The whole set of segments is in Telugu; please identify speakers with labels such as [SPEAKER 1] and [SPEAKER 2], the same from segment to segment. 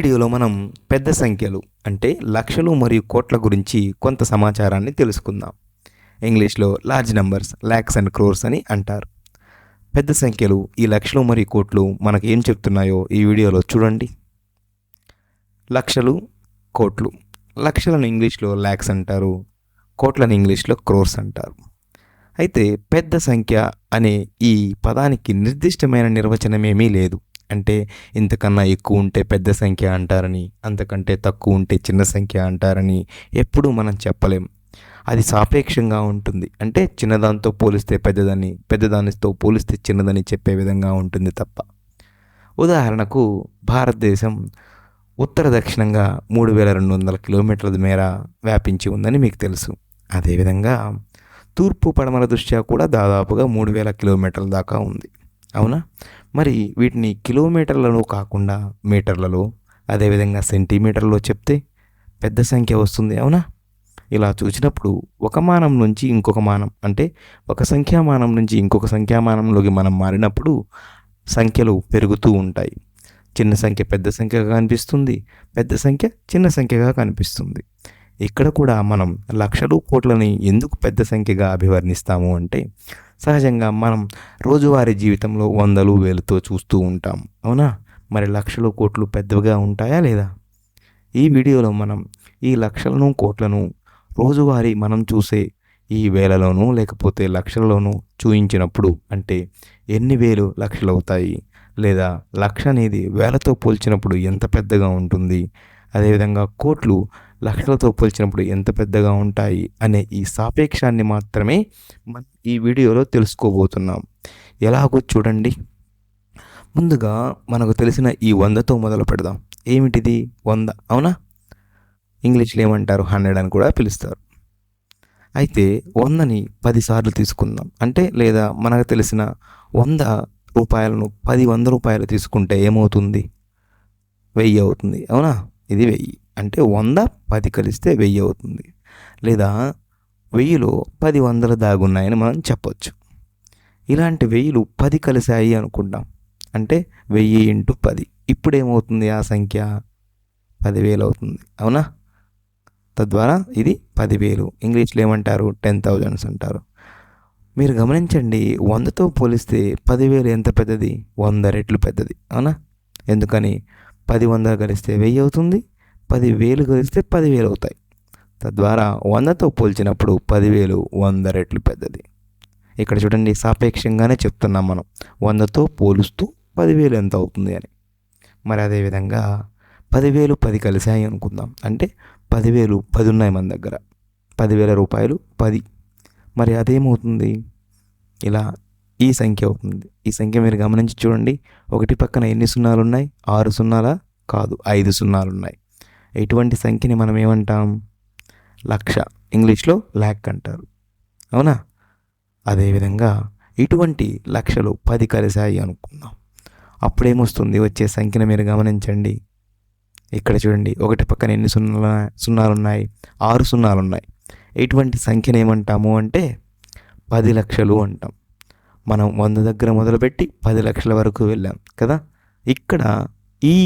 [SPEAKER 1] వీడియోలో మనం పెద్ద సంఖ్యలు అంటే లక్షలు మరియు కోట్ల గురించి కొంత సమాచారాన్ని తెలుసుకుందాం. ఇంగ్లీష్లో large numbers lakhs and crores అని అంటారు. పెద్ద సంఖ్యలు ఈ లక్షలు మరియు కోట్లు మనకు ఏం చెప్తున్నాయో ఈ వీడియోలో చూడండి. లక్షలు, కోట్లు. లక్షలను ఇంగ్లీష్లో ల్యాక్స్ అంటారు, కోట్లను ఇంగ్లీష్లో క్రోర్స్ అంటారు. అయితే పెద్ద సంఖ్య అనే ఈ పదానికి నిర్దిష్టమైన నిర్వచనం ఏమీ లేదు. అంటే ఇంతకన్నా ఎక్కువ ఉంటే పెద్ద సంఖ్య అంటారని, అంతకంటే తక్కువ ఉంటే చిన్న సంఖ్య అంటారని ఎప్పుడూ మనం చెప్పలేం. అది సాపేక్షంగా ఉంటుంది. అంటే చిన్నదానితో పోలిస్తే పెద్దదని, పెద్దదానితో పోలిస్తే చిన్నదని చెప్పే విధంగా ఉంటుంది తప్ప. ఉదాహరణకు భారతదేశం ఉత్తర దక్షిణంగా 3200 కిలోమీటర్ల మేర వ్యాపించి ఉందని మీకు తెలుసు. అదేవిధంగా తూర్పు పడమర దృష్ట్యా కూడా దాదాపుగా 3000 కిలోమీటర్ల దాకా ఉంది. అవునా? మరి వీటిని కిలోమీటర్లలో కాకుండా మీటర్లలో, అదేవిధంగా సెంటీమీటర్లో చెప్తే పెద్ద సంఖ్య వస్తుంది. అవునా? ఇలా చూసినప్పుడు ఒక మానం నుంచి ఇంకొక మానం, అంటే ఒక సంఖ్యామానం నుంచి ఇంకొక సంఖ్యామానంలోకి మనం మారినప్పుడు సంఖ్యలు పెరుగుతూ ఉంటాయి. చిన్న సంఖ్య పెద్ద సంఖ్యగా కనిపిస్తుంది, పెద్ద సంఖ్య చిన్న సంఖ్యగా కనిపిస్తుంది. ఇక్కడ కూడా మనం లక్షలు కోట్లని ఎందుకు పెద్ద సంఖ్యగా అభివర్ణిస్తాము అంటే, సహజంగా మనం రోజువారీ జీవితంలో వందలు వేలతో చూస్తూ ఉంటాం. అవునా? మరి లక్షలు కోట్లు పెద్దవిగా ఉంటాయా లేదా? ఈ వీడియోలో మనం ఈ లక్షలను కోట్లను రోజువారీ మనం చూసే ఈ వేలలోనూ లేకపోతే లక్షలలోనూ చూయించినప్పుడు, అంటే ఎన్ని వేలు లక్షలు అవుతాయి, లేదా లక్ష అనేది వేలతో పోల్చినప్పుడు ఎంత పెద్దగా ఉంటుంది, అదేవిధంగా కోట్లు లక్షలతో పోల్చినప్పుడు ఎంత పెద్దగా ఉంటాయి అనే ఈ సాపేక్షాన్ని మాత్రమే మనం ఈ వీడియోలో తెలుసుకోబోతున్నాం. ఎలాగో చూడండి. ముందుగా మనకు తెలిసిన ఈ 100తో మొదలు పెడదాం. ఏమిటిది 100? అవునా? ఇంగ్లీష్లో ఏమంటారు? 100 అని కూడా పిలుస్తారు. అయితే 100ని 10 సార్లు తీసుకుందాం. అంటే లేదా మనకు తెలిసిన 100 రూపాయలను 100 రూపాయలు తీసుకుంటే ఏమవుతుంది? 1000 అవుతుంది. అవునా? ఇది 1000. అంటే 100 10 కలిస్తే 1000 అవుతుంది. లేదా 1000లో 10 వందలు దాగున్నాయని మనం చెప్పొచ్చు. ఇలాంటి 1000లు 10 కలిసాయి అనుకుంటాం. అంటే 1000 ఇంటూ 10. ఇప్పుడు ఏమవుతుంది? ఆ సంఖ్య 10,000 అవుతుంది. అవునా? తద్వారా ఇది 10,000. ఇంగ్లీష్లో ఏమంటారు? 10,000 అంటారు. మీరు గమనించండి, 100తో పోలిస్తే 10,000 ఎంత పెద్దది? 100 రెట్లు పెద్దది. అవునా? ఎందుకని? 10 వందలు కలిస్తే 1000 అవుతుంది, 10,000 కలిస్తే 10,000 అవుతాయి. తద్వారా 100తో పోల్చినప్పుడు 10,000 100 రెట్లు పెద్దది. ఇక్కడ చూడండి, సాపేక్షంగానే చెప్తున్నాం మనం. 100తో పోలుస్తూ 10,000 ఎంత అవుతుంది అని. మరి అదేవిధంగా 10,000 10 కలిసాయి అనుకుందాం. అంటే 10,000 10 ఉన్నాయి మన దగ్గర. 10,000 రూపాయలు 10. మరి అదేమవుతుంది? ఇలా ఈ సంఖ్య అవుతుంది. ఈ సంఖ్య మీరు గమనించి చూడండి. ఒకటి పక్కన ఎన్ని సున్నాలు ఉన్నాయి? 6 సున్నాలా? కాదు, 5 సున్నాలు ఉన్నాయి. ఇటువంటి సంఖ్యని మనం ఏమంటాం? లక్ష. ఇంగ్లీష్లో ల్యాక్ అంటారు. అవునా? అదేవిధంగా ఇటువంటి లక్షలు 10 కలిసాయి అనుకుందాం. అప్పుడేమొస్తుంది? వచ్చే సంఖ్యను మీరు గమనించండి. ఇక్కడ చూడండి, ఒకటి పక్కన ఎన్ని సున్నాలు ఉన్నాయి? 6 సున్నాలు ఉన్నాయి. ఇటువంటి సంఖ్యను ఏమంటాము అంటే 10 లక్షలు అంటాం. మనం 100 దగ్గర మొదలుపెట్టి 10 లక్షల వరకు వెళ్ళాం కదా. ఇక్కడ ఈ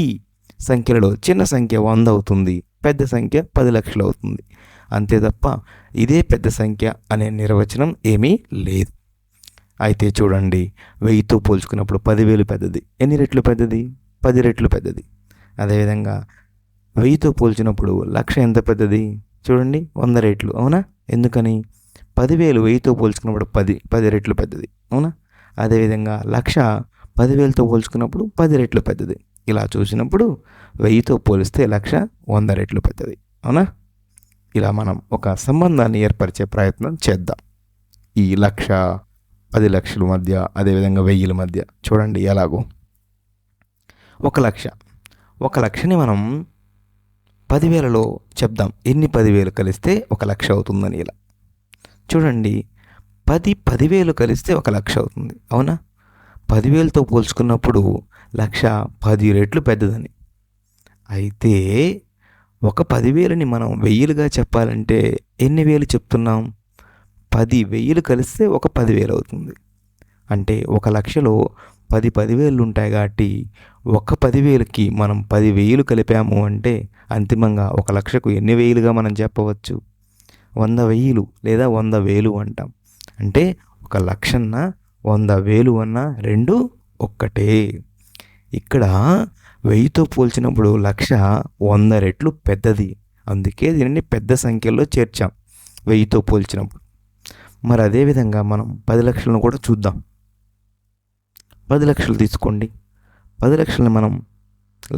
[SPEAKER 1] సంఖ్యలలో చిన్న సంఖ్య 100 అవుతుంది, పెద్ద సంఖ్య 10 లక్షలు అవుతుంది. అంతే తప్ప ఇదే పెద్ద సంఖ్య అనే నిర్వచనం ఏమీ లేదు. అయితే చూడండి, 1000తో పోల్చుకున్నప్పుడు 10,000 పెద్దది. ఎన్ని రెట్లు పెద్దది? 10 రెట్లు పెద్దది. అదేవిధంగా 1000తో పోల్చినప్పుడు లక్ష ఎంత పెద్దది? చూడండి, 100 రెట్లు. అవునా? ఎందుకని? 10,000 1000తో పోల్చుకున్నప్పుడు 10 రెట్లు పెద్దది. అవునా? అదేవిధంగా లక్ష 10,000తో పోల్చుకున్నప్పుడు 10 రెట్లు పెద్దది. ఇలా చూసినప్పుడు 1000తో పోలిస్తే లక్ష 100 రెట్లు పెద్దది. అవునా? ఇలా మనం ఒక సంబంధాన్ని ఏర్పరిచే ప్రయత్నం చేద్దాం. ఈ లక్ష 10 లక్షల మధ్య, అదేవిధంగా 1000ల మధ్య చూడండి ఎలాగో. 1 లక్షని మనం 10,000లో చెప్దాం. ఎన్ని 10,000 కలిస్తే 1 లక్ష అవుతుందని. ఇలా చూడండి, 10,000 కలిస్తే 1 లక్ష అవుతుంది. అవునా? 10,000తో పోల్చుకున్నప్పుడు లక్ష 10 రెట్లు పెద్దదని. అయితే ఒక 10,000ని మనం 1000లుగా చెప్పాలంటే ఎన్ని వేలు చెప్తున్నాం? 10,000 కలిస్తే ఒక 10,000 అవుతుంది. అంటే 1 లక్షలో 10,000 ఉంటాయి కాబట్టి ఒక 10,000కి మనం 10,000 కలిపాము అంటే అంతిమంగా 1,00,000కు ఎన్ని వేలుగా మనం చెప్పవచ్చు? 100,000 లేదా 100,000 అంటాం. అంటే 1,00,000 అన్నా 100,000 అన్నా రెండు ఒక్కటే. ఇక్కడ 1000తో పోల్చినప్పుడు 1,00,000 100 రెట్లు పెద్దది. అందుకే దీనిని పెద్ద సంఖ్యలో చేర్చాం 1000తో పోల్చినప్పుడు. మరి అదేవిధంగా మనం 10,00,000ను కూడా చూద్దాం. 10,00,000 తీసుకోండి. 10,00,000ని మనం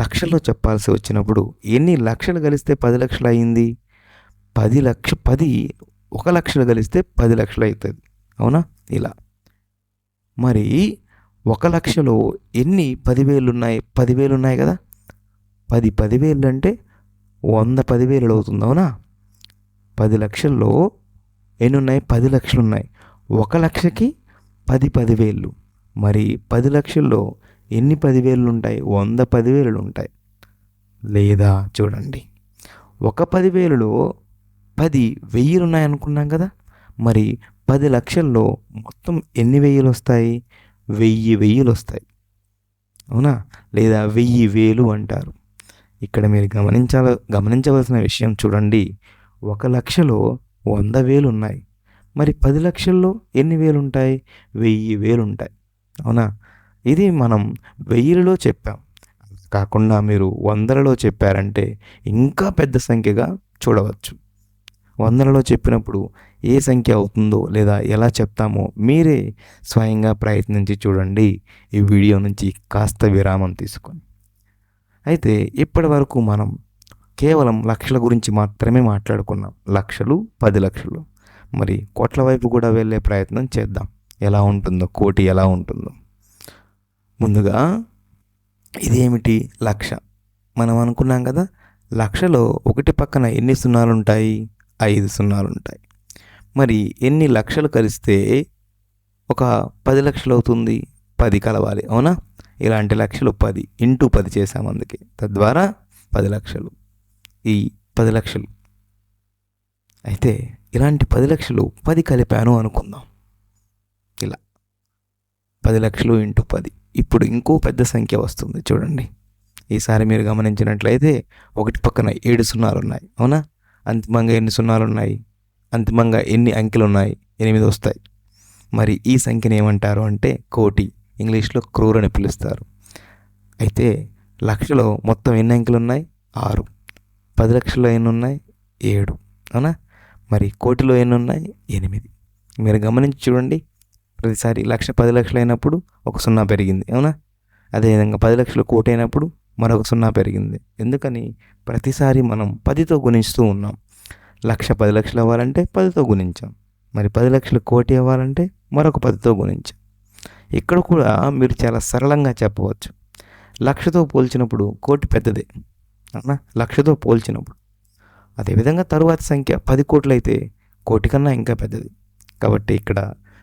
[SPEAKER 1] లక్షల్లో చెప్పాల్సి వచ్చినప్పుడు ఎన్ని లక్షలు కలిస్తే 10,00,000 అయింది? 10 1,00,000 కలిస్తే 10,00,000 అవుతుంది. అవునా? ఇలా. మరి 1,00,000లో ఎన్ని 10,000 ఉన్నాయి? 10,000 ఉన్నాయి కదా. 10,000 అంటే 100 10,000 అవుతుంది. అవునా? 10,00,000లో ఎన్ని ఉన్నాయి? 10,00,000 ఉన్నాయి. 1,00,000కి 10,000. మరి 10,00,000లో ఎన్ని 10,000 ఉంటాయి? 100 10,000 ఉంటాయి. లేదా చూడండి, ఒక 10,000లో 10,000 ఉన్నాయనుకున్నాం కదా. మరి 10,00,000లో మొత్తం ఎన్ని వెయ్యిలు వస్తాయి? 1,000 వస్తాయి. అవునా? లేదా 1,000 అంటారు. ఇక్కడ మీరు గమనించవలసిన విషయం చూడండి, 1,00,000లో 100,000 ఉన్నాయి. మరి 10,00,000లో ఎన్ని వేలు ఉంటాయి? 1,000 ఉంటాయి. అవునా? ఇది మనం 1000లో చెప్పాం. కాకుండా మీరు 100లలో చెప్పారంటే ఇంకా పెద్ద సంఖ్యగా చూడవచ్చు. 100లలో చెప్పినప్పుడు ఏ సంఖ్య అవుతుందో లేదా ఎలా చెప్తామో మీరే స్వయంగా ప్రయత్నించి చూడండి, ఈ వీడియో నుంచి కాస్త విరామం తీసుకొని. అయితే ఇప్పటి వరకు మనం కేవలం లక్షల గురించి మాత్రమే మాట్లాడుకున్నాం. లక్షలు, 10,00,000. మరి కోట్ల వైపు కూడా వెళ్ళే ప్రయత్నం చేద్దాం. ఎలా ఉంటుందో, కోటి ఎలా ఉంటుందో. ముందుగా ఇదేమిటి? లక్ష. మనం అనుకున్నాం కదా, లక్షలో ఒకటి పక్కన ఎన్ని సున్నాలు ఉంటాయి? 5 సున్నాలు ఉంటాయి. మరి ఎన్ని లక్షలు కలిస్తే ఒక 10,00,000 అవుతుంది? 10 కలవాలి. అవునా? ఇలాంటి లక్షలు 10 ఇంటూ 10 చేసాము, అందుకే తద్వారా 10,00,000. ఈ 10,00,000 అయితే ఇలాంటి 10,00,000 10 కలిపాను అనుకుందాం. ఇలా 10,00,000 ఇంటూ 10. ఇప్పుడు ఇంకో పెద్ద సంఖ్య వస్తుంది చూడండి. ఈసారి మీరు గమనించినట్లయితే ఒకటి పక్కన 7 సున్నాలు ఉన్నాయి. అవునా? అంతిమంగా ఎన్ని సున్నాలు ఉన్నాయి? అంతిమంగా ఎన్ని అంకెలు ఉన్నాయి? 8 వస్తాయి. మరి ఈ సంఖ్యను ఏమంటారు అంటే కోటి. ఇంగ్లీష్లో క్రోర్ అని పిలుస్తారు. అయితే లక్షలో మొత్తం ఎన్ని అంకెలు ఉన్నాయి? 6. 10,00,000లో ఎన్ని ఉన్నాయి? 7. అవునా? మరి కోటిలో ఎన్ని ఉన్నాయి? 8. మీరు గమనించి చూడండి, ప్రతిసారి 1,00,000 10,00,000 అయినప్పుడు ఒక సున్నా పెరిగింది. అవునా? అదేవిధంగా 10,00,000 కోటి అయినప్పుడు మరొక సున్నా పెరిగింది. ఎందుకని? ప్రతిసారి మనం 10తో గుణిస్తూ ఉన్నాం. 1,00,000 10,00,000 అవ్వాలంటే 10తో గుణించాం. మరి 10,00,000 కోటి అవ్వాలంటే మరొక 10తో గుణించాం. ఇక్కడ కూడా మీరు చాలా సరళంగా చెప్పవచ్చు. 1,00,000తో పోల్చినప్పుడు కోటి పెద్దదే. అవునా? 1,00,000తో పోల్చినప్పుడు. అదేవిధంగా తరువాత సంఖ్య 10 కోట్లు అయితే కోటి కన్నా ఇంకా పెద్దది. కాబట్టి ఇక్కడ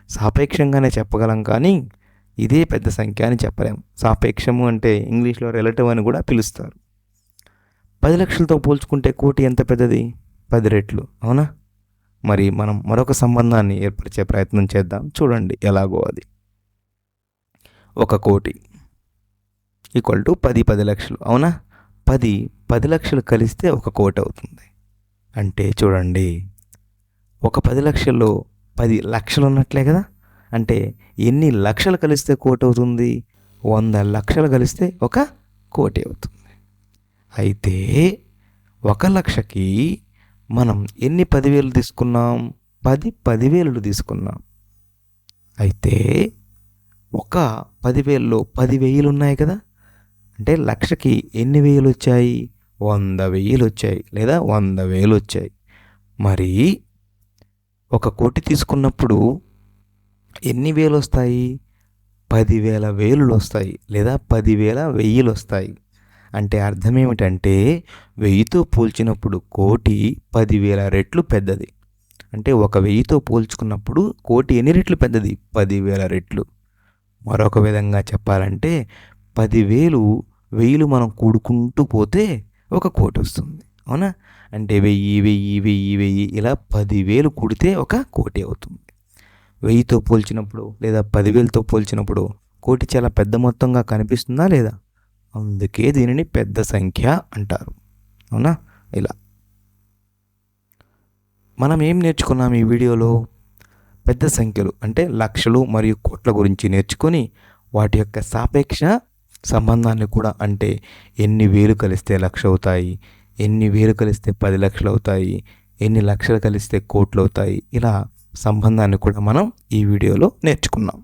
[SPEAKER 1] సాపేక్షంగానే చెప్పగలం, కానీ ఇదే పెద్ద సంఖ్య అని చెప్పలేము. సాపేక్షము అంటే ఇంగ్లీష్లో రిలేటివ్ అని కూడా పిలుస్తారు. 10,00,000తో పోల్చుకుంటే కోటి ఎంత పెద్దది? 10 రెట్లు. అవునా? మరి మనం మరొక సంబంధాన్ని ఏర్పరిచే ప్రయత్నం చేద్దాం. చూడండి ఎలాగో అది. 1 కోటి ఈక్వల్ టు 10 10,00,000. అవునా? 10 లక్షలు కలిస్తే 1 కోటి అవుతుంది. అంటే చూడండి, ఒక 10,00,000లో 10 లక్షలు ఉన్నట్లే కదా. అంటే ఎన్ని లక్షలు కలిస్తే కోటి అవుతుంది? 100 లక్షలు కలిస్తే 1 కోటి అవుతుంది. అయితే 1,00,000కి మనం ఎన్ని 10,000 తీసుకున్నాం? 10,000 తీసుకున్నాం. అయితే ఒక 10,000లో 10,000 ఉన్నాయి కదా. అంటే లక్షకి ఎన్ని వేలు వచ్చాయి? 100,000 వచ్చాయి లేదా 100,000 వచ్చాయి. మరి 1 కోటి తీసుకున్నప్పుడు ఎన్ని వేలు వస్తాయి? 10,000 వేలు వస్తాయి లేదా 10,000 వెయ్యిలు వస్తాయి. అంటే అర్థం ఏమిటంటే 1000తో పోల్చినప్పుడు కోటి 10,000 రెట్లు పెద్దది. అంటే 1,000తో పోల్చుకున్నప్పుడు కోటి ఎన్ని రెట్లు పెద్దది? 10,000 రెట్లు. మరొక విధంగా చెప్పాలంటే 10,000 వెయ్యిలు మనం కూడుకుంటూ పోతే 1 కోటి వస్తుంది. అవునా? అంటే 1000 ఇలా 10,000 కూడితే 1 కోటి అవుతుంది. 1000తో పోల్చినప్పుడు లేదా 10,000తో పోల్చినప్పుడు కోటి చాలా పెద్ద మొత్తంగా కనిపిస్తుందా లేదా? అందుకే దీనిని పెద్ద సంఖ్య అంటారు. అవునా? ఇలా మనం ఏం నేర్చుకున్నాం ఈ వీడియోలో? పెద్ద సంఖ్యలు అంటే లక్షలు మరియు కోట్ల గురించి నేర్చుకొని వాటి యొక్క సాపేక్ష సంబంధాన్ని కూడా, అంటే ఎన్ని వేలు కలిస్తే లక్ష అవుతాయి, ఎన్ని వేలు కలిస్తే 10 లక్షలు అవుతాయి, ఎన్ని లక్షలు కలిస్తే కోట్లు అవుతాయి, ఇలా సంబంధాన్ని కూడా మనం ఈ వీడియోలో నేర్చుకున్నాం.